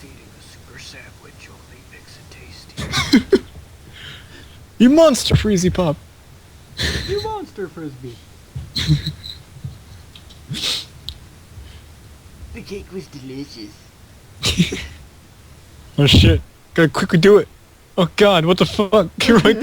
eating a sugar sandwich only makes it tasty. You monster, Freezy Pop! You monster, Frisbee! The cake was delicious. Oh shit. Gotta quickly do it. Oh god, what the fuck? You're like...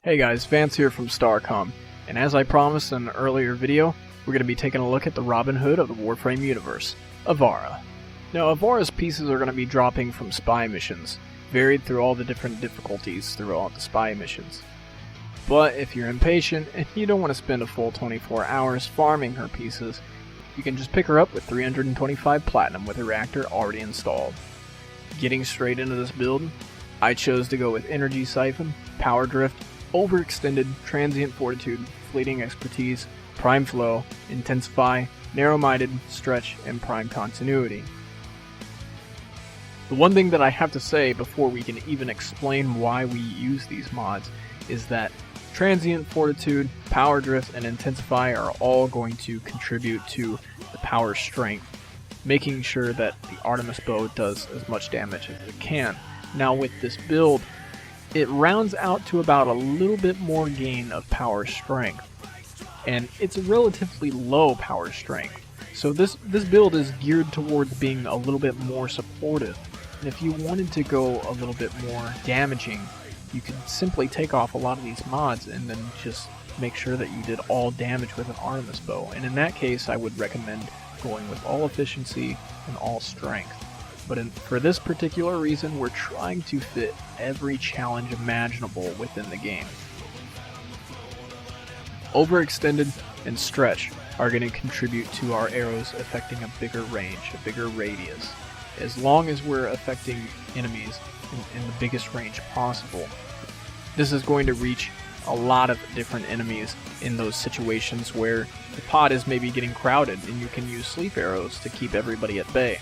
Hey guys, Vance here from Starcom, and as I promised in an earlier video, we're going to be taking a look at the Robin Hood of the Warframe universe, Ivara. Now, Ivara's pieces are going to be dropping from spy missions, varied through all the different difficulties throughout the spy missions. But if you're impatient and you don't want to spend a full 24 hours farming her pieces, you can just pick her up with 325 platinum with her reactor already installed. Getting straight into this build, I chose to go with Energy Siphon, Power Drift, Overextended, Transient Fortitude, Fleeting Expertise, Prime Flow, Intensify, Narrow-Minded, Stretch, and Prime Continuity. The one thing that I have to say before we can even explain why we use these mods is that Transient Fortitude, Power Drift, and Intensify are all going to contribute to the power strength, making sure that the Artemis bow does as much damage as it can. Now with this build, it rounds out to about a little bit more gain of power strength, and it's a relatively low power strength, so this build is geared towards being a little bit more supportive. And if you wanted to go a little bit more damaging, you could simply take off a lot of these mods and then just make sure that you did all damage with an Artemis bow, and in that case I would recommend going with all efficiency and all strength. But for this particular reason, we're trying to fit every challenge imaginable within the game. Overextended and Stretch are going to contribute to our arrows affecting a bigger range, a bigger radius, as long as we're affecting enemies in the biggest range possible. This is going to reach a lot of different enemies in those situations where the pod is maybe getting crowded and you can use sleep arrows to keep everybody at bay.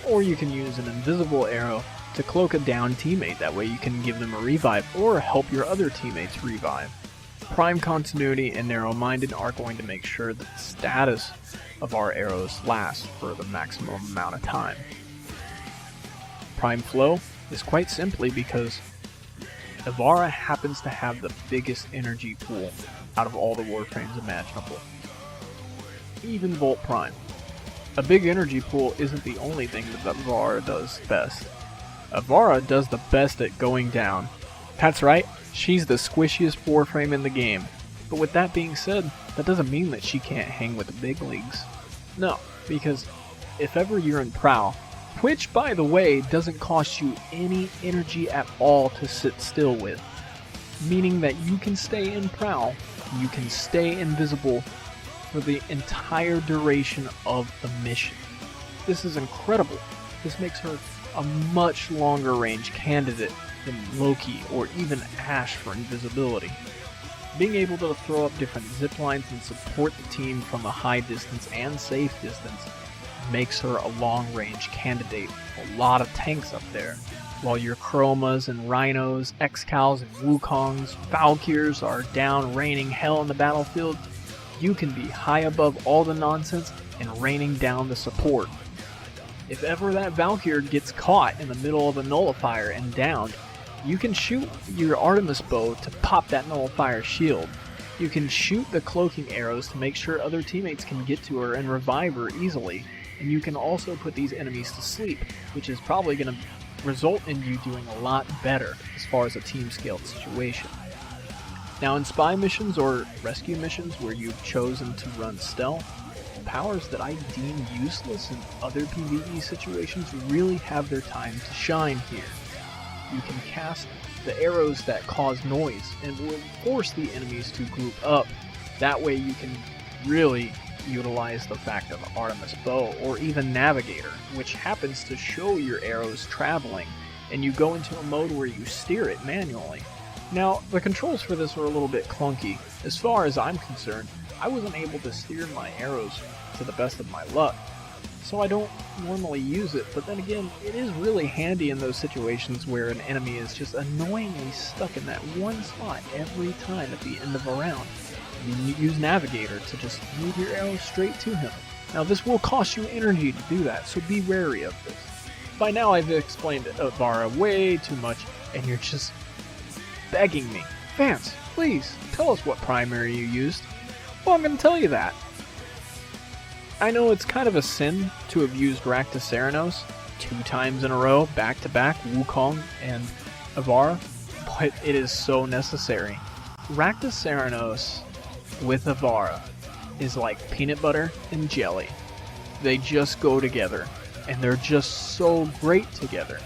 Or you can use an invisible arrow to cloak a down teammate, that way you can give them a revive or help your other teammates revive. Prime Continuity and Narrow-Minded are going to make sure that the status of our arrows lasts for the maximum amount of time. Prime Flow is quite simply because Ivara happens to have the biggest energy pool out of all the Warframes imaginable. Even Volt Prime. A big energy pool isn't the only thing that Ivara does best. Ivara does the best at going down. That's right, she's the squishiest Warframe in the game. But with that being said, that doesn't mean that she can't hang with the big leagues. No, because if ever you're in Prowl, which by the way doesn't cost you any energy at all to sit still with, meaning that you can stay in Prowl, you can stay invisible for the entire duration of the mission. This is incredible. This makes her a much longer range candidate than Loki or even Ash for invisibility. Being able to throw up different zip lines and support the team from a high distance and safe distance makes her a long range candidate for a lot of tanks up there. While your Chromas and Rhinos, Excals and Wukongs, Valkyrs are down raining hell on the battlefield, you can be high above all the nonsense and raining down the support. If ever that Valkyr gets caught in the middle of a nullifier and downed, you can shoot your Artemis bow to pop that nullifier shield. You can shoot the cloaking arrows to make sure other teammates can get to her and revive her easily, and you can also put these enemies to sleep, which is probably going to result in you doing a lot better as far as a team scaled situation. Now in spy missions or rescue missions where you've chosen to run stealth, powers that I deem useless in other PvE situations really have their time to shine here. you can cast the arrows that cause noise and will force the enemies to group up. That way you can really utilize the fact of Artemis Bow or even Navigator, which happens to show your arrows traveling, and you go into a mode where you steer it manually. Now, the controls for this are a little bit clunky. As far as I'm concerned, I wasn't able to steer my arrows to the best of my luck, so I don't normally use it, but then again, it is really handy in those situations where an enemy is just annoyingly stuck in that one spot every time at the end of a round. You use Navigator to just move your arrows straight to him. Now this will cost you energy to do that, so be wary of this. By now I've explained Ivara way too much, and you're just begging me. Vance, please, tell us what primary you used. Well, I'm going to tell you that. I know it's kind of a sin to have used Rakta Cerenos 2 times in a row, back-to-back, Wukong and Ivara, but it is so necessary. Rakta Cerenos with Ivara is like peanut butter and jelly. They just go together, and they're just so great together.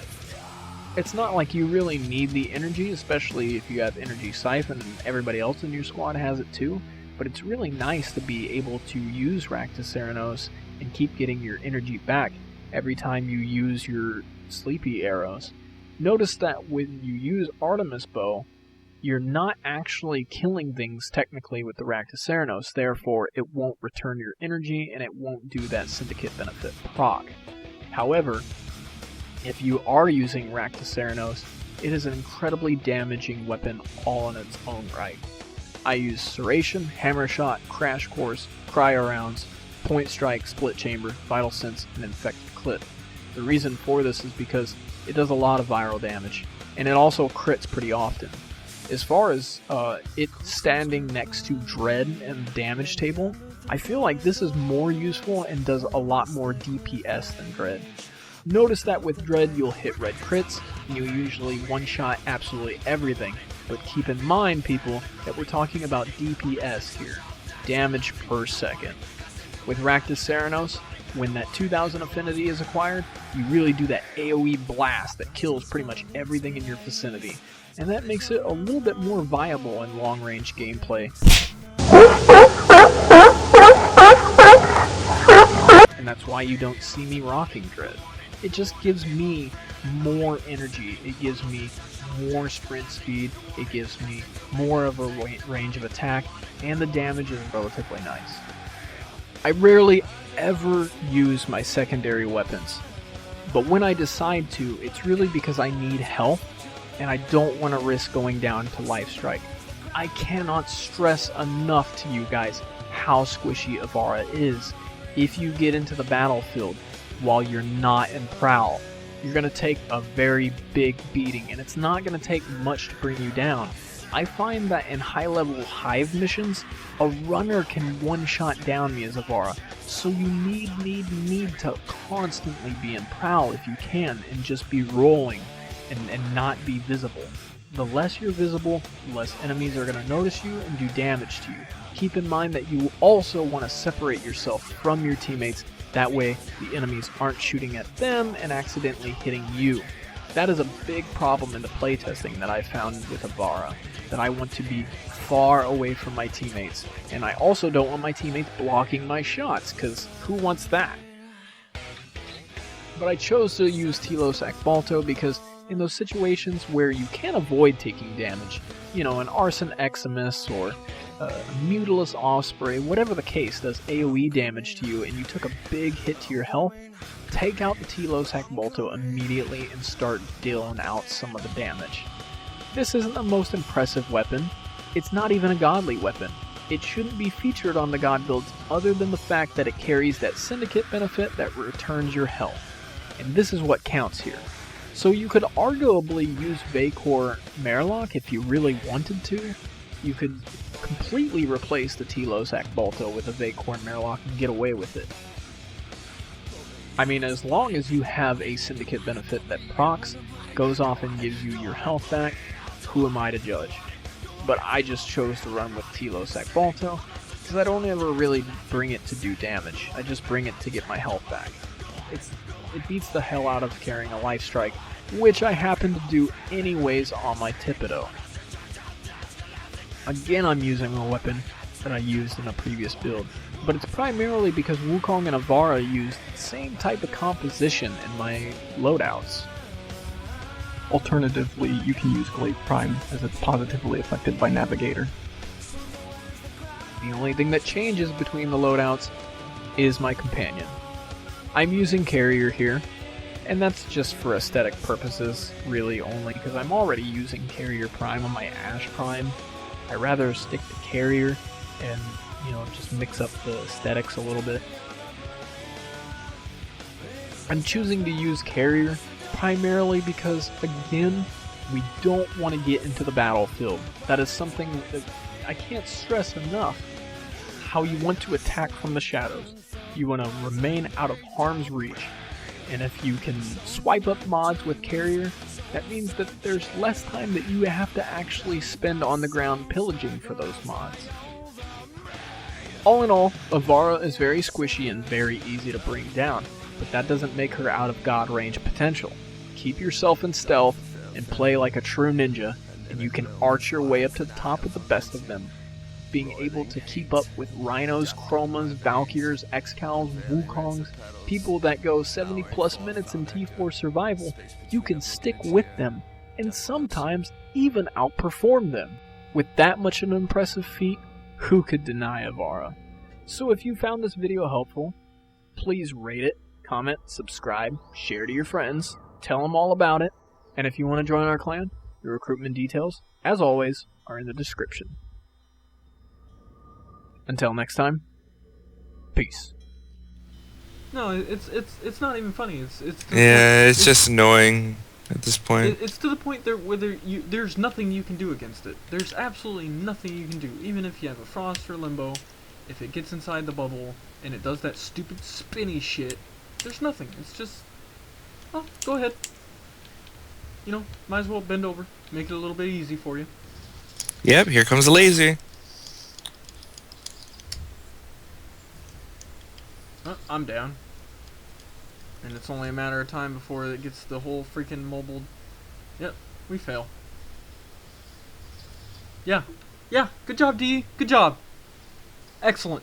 It's not like you really need the energy, especially if you have Energy Siphon and everybody else in your squad has it too, but it's really nice to be able to use Rakta Cerenos and keep getting your energy back every time you use your sleepy arrows. Notice that when you use Artemis Bow, you're not actually killing things technically with the Rakta Cerenos, therefore it won't return your energy and it won't do that Syndicate benefit proc. However, if you are using Rakta Cerenos, it is an incredibly damaging weapon all in its own right. I use Serration, Hammer Shot, Crash Course, Cryo Rounds, Point Strike, Split Chamber, Vital Sense, and Infected Clip. The reason for this is because it does a lot of viral damage, and it also crits pretty often. As far as it standing next to Dread and the damage table, I feel like this is more useful and does a lot more DPS than Dread. Notice that with Dread you'll hit red crits, and you usually one-shot absolutely everything, but keep in mind, people, that we're talking about DPS here, damage per second. With Rakta Cerenos, when that 2000 affinity is acquired, you really do that AoE blast that kills pretty much everything in your vicinity, and that makes it a little bit more viable in long-range gameplay. And that's why you don't see me rocking Dread. It just gives me more energy, it gives me more sprint speed, it gives me more of a range of attack, and the damage is relatively nice. I rarely ever use my secondary weapons, but when I decide to, it's really because I need health, and I don't want to risk going down to Life Strike. I cannot stress enough to you guys how squishy Ivara is. If you get into the battlefield while you're not in Prowl, you're going to take a very big beating, and it's not going to take much to bring you down. I find that in high-level Hive missions, a runner can one-shot down me as Ivara, so you need to constantly be in Prowl if you can, and just be rolling and not be visible. The less you're visible, the less enemies are going to notice you and do damage to you. Keep in mind that you also want to separate yourself from your teammates, that way the enemies aren't shooting at them and accidentally hitting you. That is a big problem in the playtesting that I found with Ivara, that I want to be far away from my teammates, and I also don't want my teammates blocking my shots, because who wants that? But I chose to use Telos Akbolto because in those situations where you can avoid taking damage, an Arson Eximus or a Mutilus Osprey, whatever the case, does AoE damage to you and you took a big hit to your health, take out the Telos Akbolto immediately and start dealing out some of the damage. This isn't the most impressive weapon. It's not even a godly weapon. It shouldn't be featured on the god builds other than the fact that it carries that Syndicate benefit that returns your health. And this is what counts here. So you could arguably use Vacor Merlock if you really wanted to. You could completely replace the Telos Akbolto with a Vacor Merlock and get away with it. I mean, as long as you have a Syndicate benefit that procs, goes off and gives you your health back, who am I to judge? But I just chose to run with Telos Akbolto, because I don't ever really bring it to do damage. I just bring it to get my health back. It beats the hell out of carrying a Life Strike, which I happen to do anyways on my Thibodeau. Again, I'm using a weapon that I used in a previous build, but it's primarily because Wukong and Ivara used the same type of composition in my loadouts. Alternatively, you can use Glaive Prime, as it's positively affected by Navigator. The only thing that changes between the loadouts is my companion. I'm using Carrier here, and that's just for aesthetic purposes, really only because I'm already using Carrier Prime on my Ash Prime. I'd rather stick to Carrier and, just mix up the aesthetics a little bit. I'm choosing to use Carrier primarily because, again, we don't want to get into the battlefield. That is something that I can't stress enough. How you want to attack from the shadows. You want to remain out of harm's reach. And if you can swipe up mods with Carrier, that means that there's less time that you have to actually spend on the ground pillaging for those mods. All in all, Ivara is very squishy and very easy to bring down, but that doesn't make her out of god range potential. Keep yourself in stealth and play like a true ninja, and you can arch your way up to the top with the best of them. Being able to keep up with Rhinos, Chromas, Valkyrs, Excals, Wukongs, people that go 70 plus minutes in T4 survival, you can stick with them, and sometimes even outperform them. With that much an impressive feat, who could deny Ivara? So if you found this video helpful, please rate it, comment, subscribe, share to your friends, tell them all about it, and if you want to join our clan, the recruitment details, as always, are in the description. Until next time, peace. No, it's not even funny. It's just annoying at this point. It's to the point where there's nothing you can do against it. There's absolutely nothing you can do. Even if you have a Frost or Limbo, if it gets inside the bubble and it does that stupid spinny shit, there's nothing. It's just, oh, go ahead. Might as well bend over, make it a little bit easy for you. Yep, here comes the lazy. I'm down. And it's only a matter of time before it gets the whole freaking mobile. Yep, we fail. Yeah, good job, D. Good job. Excellent.